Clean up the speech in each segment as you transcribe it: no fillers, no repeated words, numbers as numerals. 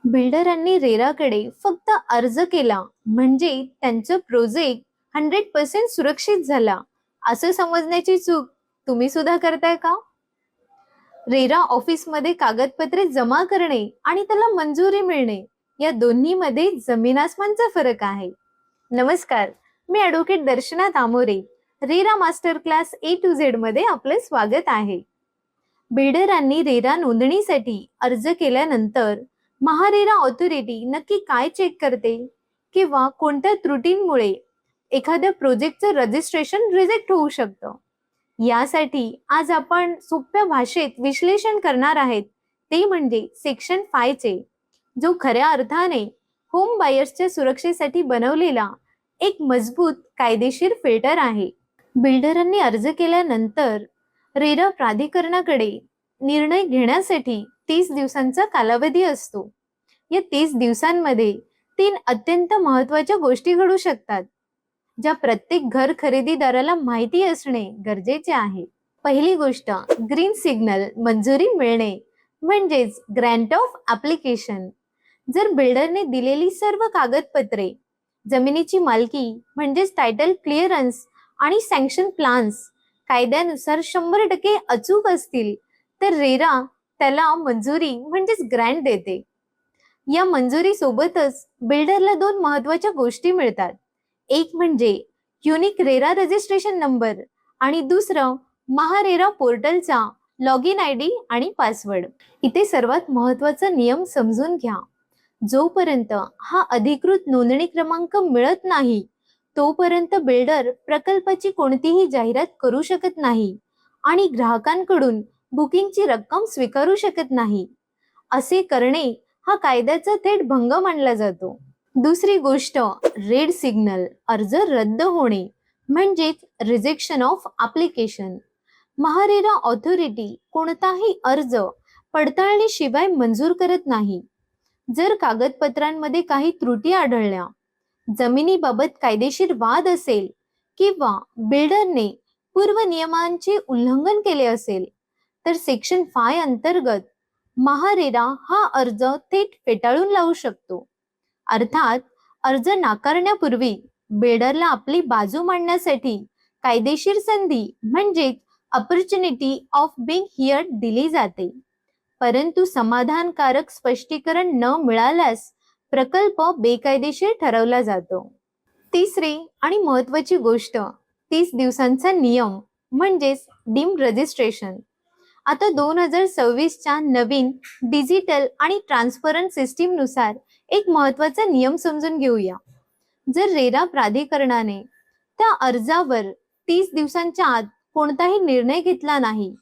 बिल्डरांनी रेराकडे फक्त अर्ज केला म्हणजे त्यांचं प्रोजेक्ट 100% सुरक्षित झाला असं समजण्याची चूक तुम्ही सुद्धा करताय का? रेरा ऑफिसमध्ये कागदपत्रे जमा करणे आणि त्याला मंजुरी मिळणे या दोन्हीमध्ये जमीन आसमानचा फरक आहे. नमस्कार, मी advocate Darshana Tamore. RERA master class A to Z मध्ये आपले स्वागत आहे. बिल्डरांनी रेरा नोंदणीसाठी अर्ज केल्यानंतर महारेरा ऑथॉरिटी नक्की काय चेक करते किंवा कोणत्या त्रुटींमुळे एखाद्या प्रोजेक्टचं रजिस्ट्रेशन रिजेक्ट होऊ शकतं, यासाठी आज आपण सोप्या भाषेत विश्लेषण करणार आहेत. ते म्हणजे सेक्शन 5 चे, जो खऱ्या अर्थाने होम बायर्सच्या सुरक्षेसाठी बनवलेला एक मजबूत कायदेशीर फिल्टर आहे. बिल्डरांनी अर्ज केल्यानंतर रेरा प्राधिकरणाकडे निर्णय घेण्यासाठी 30 दिवसांचा कालावधी असतो. या 30 दिवसांमध्ये 3 अत्यंत महत्त्वाच्या गोष्टी घडू शकतात, ज्या प्रत्येक घर खरेदीदाराला माहिती असणे गरजेचे आहे. पहिली गोष्ट, ग्रीन सिग्नल मंजुरी मिळणे म्हणजेच ग्रँट ऑफ ॲप्लिकेशन. जर बिल्डरने दिलेली सर्व कागदपत्रे, जमिनीची मालकी म्हणजेच टायटल क्लिअरन्स आणि सँक्शन प्लान्स कायद्यानुसार 100% अचूक असतील तर रेरा त्याला मंजुरी म्हणजेच ग्रँट देते. या मंजुरी सोबतच बिल्डरला 2 महत्त्वाच्या गोष्टी मिळतात. एक म्हणजे युनिक रेरा रजिस्ट्रेशन नंबर आणि दुसरं महारेरा पोर्टलचा लॉग इन ID आणि पासवर्ड. इथे सर्वात महत्त्वाचा नियम समजून घ्या. जोपर्यंत हा अधिकृत नोंदणी क्रमांक मिळत नाही तोपर्यंत बिल्डर प्रकल्पाची कोणतीही जाहिरात करू शकत नाही आणि ग्राहकांकडून बुकिंगची रक्कम स्वीकारू शकत नाही. असे करणे हा कायद्याचा थेट भंग मानला जातो. दुसरी गोष्ट, रेड सिग्नल अर्ज रद्द होणे म्हणजेच rejection of application. MahaRERA authority कोणताही अर्ज पडताळणीशिवाय मंजूर करत नाही. जर कागदपत्रांमध्ये काही त्रुटी आढळल्या, जमिनीबाबत कायदेशीर वाद असेल किंवा बिल्डरने पूर्व नियमांचे उल्लंघन केले असेल तर सेक्शन 5 अंतर्गत महारेरा हा अर्ज थेट फेटाळून लावू शकतो. अर्थात अर्ज नाकारण्यापूर्वी बिल्डरला आपली बाजू मांडण्यासाठी कायदेशीर संधी म्हणजेच ऑपॉर्च्युनिटी ऑफ बीइंग हिअर्ड दिली जाते. परंतु समाधानकारक स्पष्टीकरण न मिळाल्यास प्रकल्प बेकायदेशीर ठरवला जातो. तिसरी आणि महत्त्वाची गोष्ट, 30 दिवसांचा नियम म्हणजेच डीम्ड रजिस्ट्रेशन. आता 2026च्या नवीन डिजिटल आणि ट्रान्सपरंट सिस्टीमनुसार एक महत्त्वाचा नियम समजून घेऊया. जर रेरा प्राधिकरणाने त्या अर्जावर 30 दिवसांच्या आत कोणताही निर्णय घेतला नाही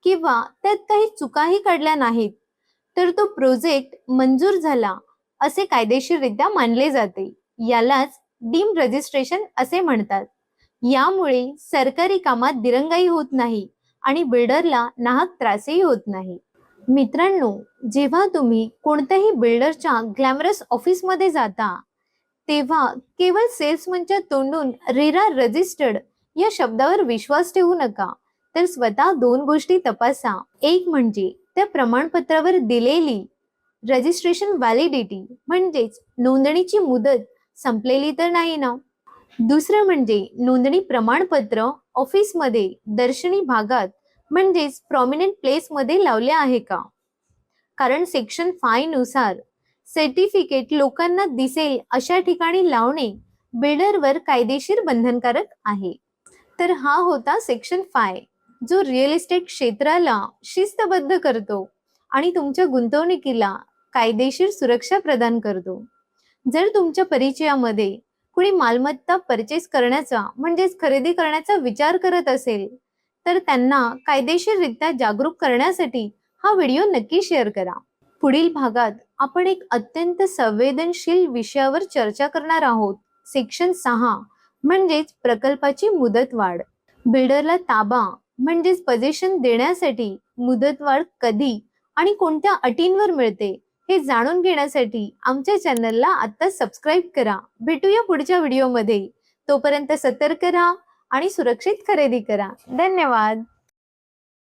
किंवा त्यात काही चुकाही काढल्या नाहीत तर तो प्रोजेक्ट मंजूर झाला असे कायदेशीररित्या मानले जाते. यालाच डीम्ड रजिस्ट्रेशन असे म्हणतात. यामुळे सरकारी कामात दिरंगाई होत नाही आणि बिल्डरला नाहक त्रासही होत नाही. मित्रांनो, जेव्हा तुम्ही कोणत्याही बिल्डरच्या ग्लॅमरस ऑफिसमध्ये जाता तेव्हा केवळ सेल्समनच्या तोंडून रेरा रजिस्टर्ड या शब्दावर विश्वास ठेवू नका, तर स्वतः 2 गोष्टी तपासा. एक म्हणजे त्या प्रमाणपत्रावर दिलेली रजिस्ट्रेशन व्हॅलिडिटी म्हणजेच नोंदणीची मुदत संपलेली तर नाही ना. दुसरं म्हणजे नोंदणी प्रमाणपत्र ऑफिसमध्ये दर्शनी भागात म्हणजेच प्रॉमिनंट प्लेसमध्ये लावले आहे का. कारण सेक्शन 5 नुसार सर्टिफिकेट लोकांना दिसेल अशा ठिकाणी लावणे बिल्डरवर कायदेशीर बंधनकारक आहे. तर हा होता सेक्शन 5, जो रिअल इस्टेट क्षेत्राला शिस्तबद्ध करतो आणि तुमच्या गुंतवणुकीला कायदेशीर सुरक्षा प्रदान करतो. जर तुमच्या परिचयामध्ये कुणी मालमत्ता परचेस करण्याचा म्हणजेच खरेदी करण्याचा विचार करत असेल तर त्यांना कायदेशीररित्या जागरूक करण्यासाठी हा व्हिडिओ नक्की शेअर करा. पुढील भागात आपण एक अत्यंत संवेदनशील विषयावर चर्चा करणार आहोत. सेक्शन 6 म्हणजेच प्रकल्पाची मुदतवाढ. बिल्डरला ताबा म्हणजेच पोझिशन देण्यासाठी मुदतवाढ कधी आणि कोणत्या अटींवर मिळते हे जाणून घेण्यासाठी आमच्या चॅनलला आता सबस्क्राईब करा. भेटूया पुढच्या व्हिडिओमध्ये. तोपर्यंत सतर्क राहा आणि सुरक्षित खरेदी करा. धन्यवाद.